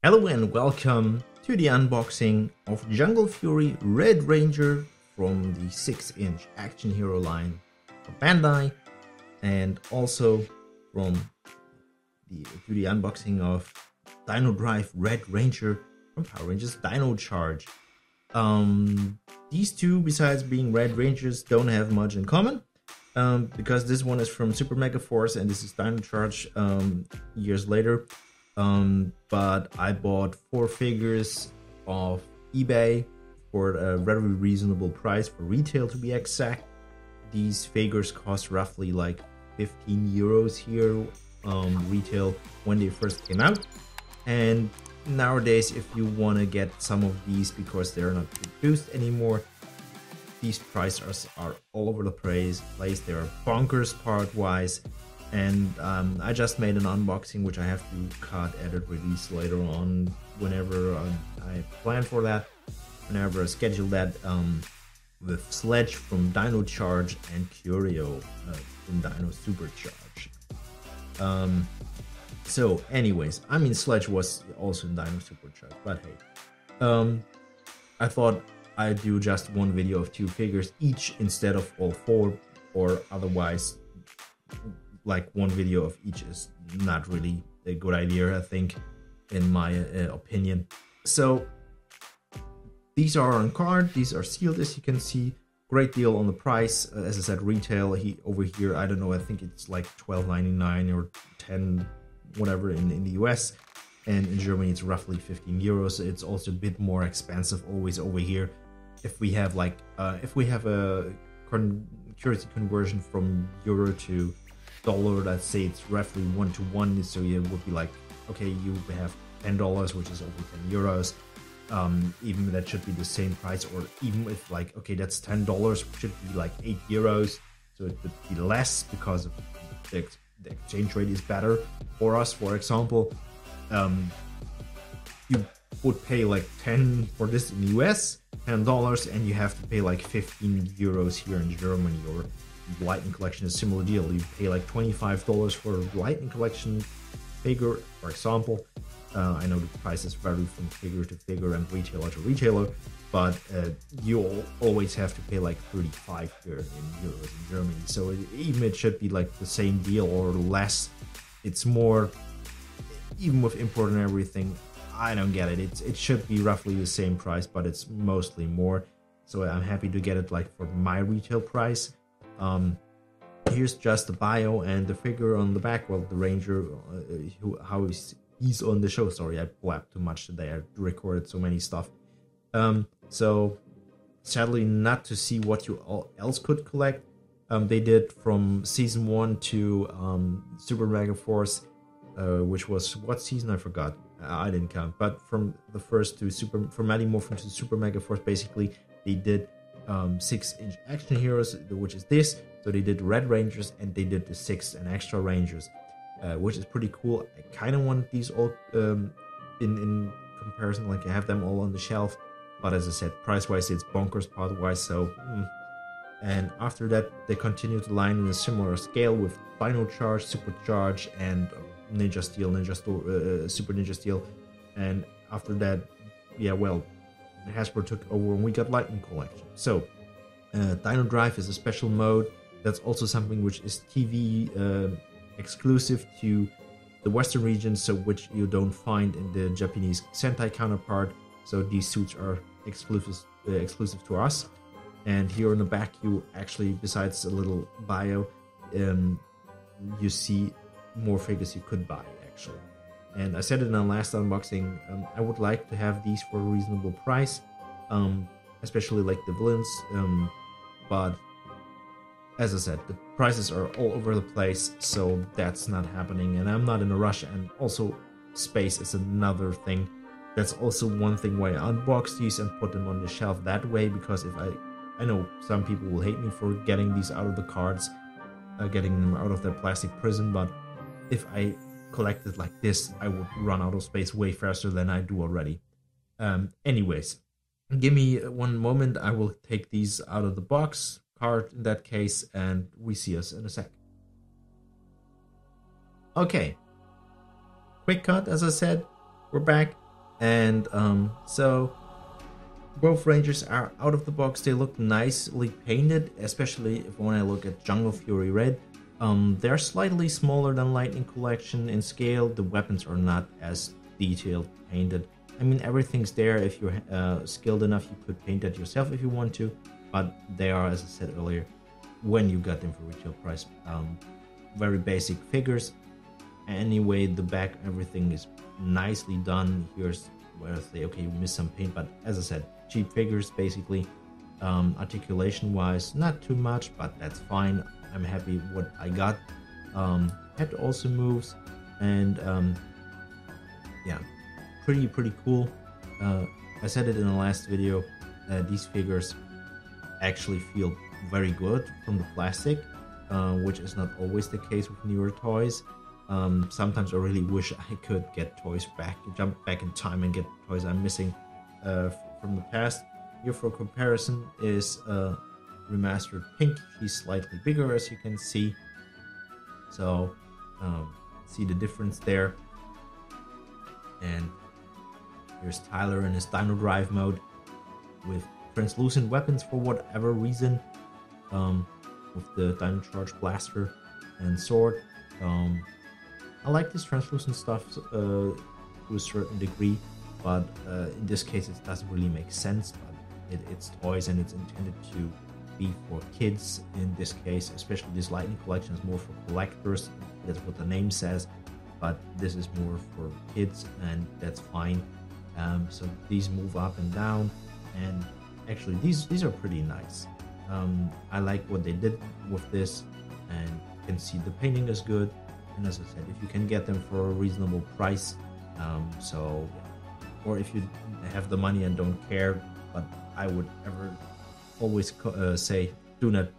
Hello and welcome to the unboxing of Jungle Fury Red Ranger from the 6-inch action hero line from Bandai, and also from the unboxing of Dino Drive Red Ranger from Power Rangers Dino Charge. These two, besides being Red Rangers, don't have much in common. Because this one is from Super Mega Force and this is Dino Charge years later. But I bought 4 figures off eBay for a very reasonable price, for retail to be exact. These figures cost roughly like 15 euros here, retail, when they first came out. And nowadays, if you want to get some of these because they're not produced anymore, these prices are all over the place. They are bonkers part-wise. And I just made an unboxing, which I have to cut, edit, release later on, whenever I plan for that, whenever I schedule that, with Sledge from Dino Charge and Curio from Dino Supercharge. So anyways, I mean, Sledge was also in Dino Supercharge, but hey. I thought I'd do just one video of 2 figures each instead of all 4, or otherwise, like one video of each is not really a good idea, I think, in my opinion. So these are on card, these are sealed, as you can see. Great deal on the price. As I said, retail over here, I don't know, I think it's like $12.99 or 10 whatever in the US, and in Germany it's roughly 15 euros. So it's also a bit more expensive always over here. If we have like if we have a currency conversion from euro to dollar, let's say it's roughly 1-to-1, so it would be like, okay, you have $10, which is over 10 euros. Even that should be the same price, or even if like, okay, that's $10, should be like 8 euros, so it would be less because of the exchange rate is better for us. For example, you would pay like 10 for this in the US, $10, and you have to pay like 15 euros here in Germany. Or Lightning Collection is a similar deal. You pay like $25 for a Lightning Collection figure, for example. I know the prices vary from figure to figure and retailer to retailer, but you always have to pay like 35 here in euros in Germany. So even it should be like the same deal or less. It's more, even with import and everything, I don't get it. It should be roughly the same price, but it's mostly more. So I'm happy to get it like for my retail price. Here's just the bio and the figure on the back. Well, the Ranger, how he's on the show. Sorry, I blabbed too much today. I recorded so many stuff. So sadly, not to see what you else could collect. They did from season 1 to Super Mega Force, which was what season? I forgot. I didn't count. But from the first to from Mighty Morphin to Super Mega Force, basically they did 6-inch action heroes, which is this. So they did Red Rangers and they did the 6 and extra Rangers, which is pretty cool. I kind of want these all in comparison, like I have them all on the shelf, but as I said, price wise it's bonkers part wise. So and after that they continued the line in a similar scale with Dino Charge, Super Charge, and Ninja Steel, Super Ninja Steel. And after that, yeah, well, Hasbro took over and we got Lightning Collection. So Dino Drive is a special mode. That's also something which is TV exclusive to the Western region, so which you don't find in the Japanese Sentai counterpart. So these suits are exclusive to us. And here on the back, you actually, besides a little bio, you see more figures you could buy actually. And I said it in our last unboxing, I would like to have these for a reasonable price, especially like the villains, but as I said, the prices are all over the place, so that's not happening, and I'm not in a rush. And also space is another thing. That's also one thing why I unbox these and put them on the shelf that way, because if I know some people will hate me for getting these out of the cards, getting them out of their plastic prison, but if I collected like this, I would run out of space way faster than I do already. Anyways, give me one moment. I will take these out of the box, card in that case, and we see us in a sec. Okay, quick cut, as I said, we're back. And so both Rangers are out of the box. They look nicely painted, especially if when I look at Jungle Fury Red. They're slightly smaller than Lightning Collection in scale. The weapons are not as detailed painted. I mean, everything's there. If you're skilled enough, you could paint that yourself if you want to, but they are, as I said earlier, when you got them for retail price, very basic figures. Anyway, the back, everything is nicely done. Here's where I say, okay, you missed some paint, but as I said, cheap figures basically. Articulation wise, not too much, but that's fine. I'm happy what I got. Head also moves, and yeah, pretty cool. I said it in the last video, these figures actually feel very good from the plastic, which is not always the case with newer toys. Sometimes I really wish I could get toys back, jump back in time and get toys I'm missing from the past. Here for comparison is remastered Pink. She's slightly bigger, as you can see, so see the difference there. And here's Tyler in his Dino Drive mode with translucent weapons for whatever reason, with the Dino Charge Blaster and sword. I like this translucent stuff to a certain degree, but in this case it doesn't really make sense. But it's toys and it's intended to be for kids in this case, especially this Lightning Collection is more for collectors. That's what the name says, but this is more for kids, and that's fine. So these move up and down, and actually these are pretty nice. I like what they did with this, and you can see the painting is good. And as I said, if you can get them for a reasonable price, so or if you have the money and don't care, but I would ever always say, do not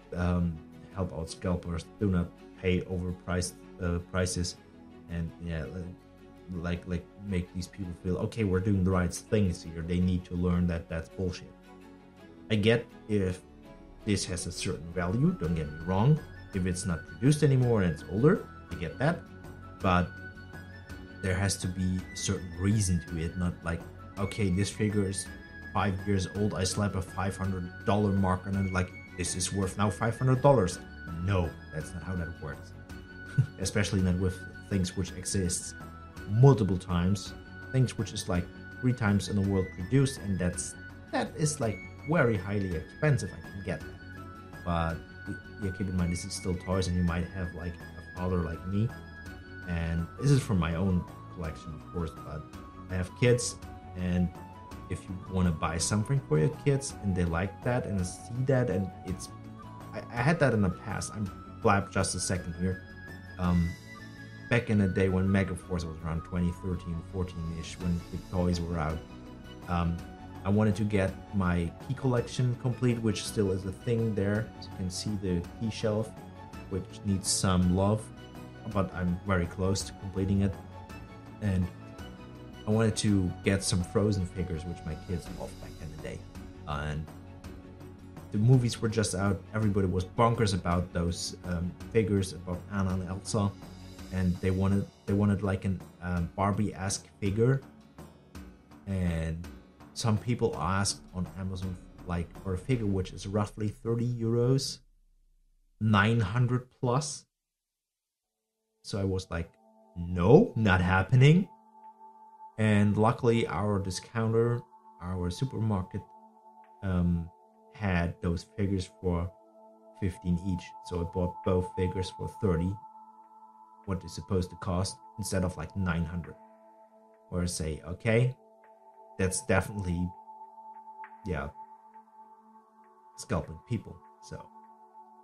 help out scalpers, do not pay overpriced prices, and yeah, like make these people feel okay, we're doing the right things here. They need to learn that that's bullshit. I get if this has a certain value, don't get me wrong. If it's not produced anymore and it's older, I get that, but there has to be a certain reason to it, not like, okay, this figure is 5 years old, I slap a $500 mark and I'm like, this is worth now $500. No, that's not how that works. Especially not with things which exists multiple times, things which is like 3 times in the world produced, and that is like very highly expensive. I can get that, but yeah, keep in mind this is still toys, and you might have like a father like me, and this is from my own collection, of course, but I have kids, and if you want to buy something for your kids and they like that and see that, and it's I had that in the past. I'm blab just a second here. Back in the day when Megaforce was around 2013, 14-ish, when the toys were out, I wanted to get my key collection complete, which still is a thing there. As you can see, the key shelf, which needs some love, but I'm very close to completing it. And I wanted to get some Frozen figures, which my kids loved back in the day. And the movies were just out. Everybody was bonkers about those figures, about Anna and Elsa, and they wanted like an Barbie-esque figure. And some people asked on Amazon like for a figure which is roughly 30 euros, 900 plus. So I was like, no, not happening. And luckily our discounter, our supermarket, had those figures for 15 each. So I bought both figures for 30, what they're supposed to cost, instead of like 900. Or say, okay, that's definitely, yeah, scalping people. So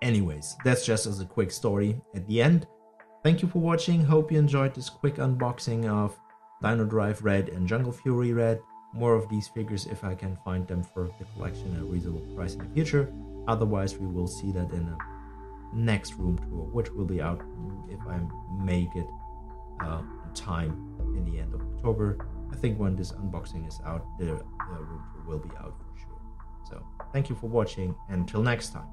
anyways, that's just as a quick story at the end. Thank you for watching. Hope you enjoyed this quick unboxing of Dino Drive Red and Jungle Fury Red. More of these figures if I can find them for the collection at a reasonable price in the future. Otherwise, we will see that in a next room tour, which will be out if I make it in time in the end of October. I think when this unboxing is out, the room tour will be out for sure. So thank you for watching, and until next time.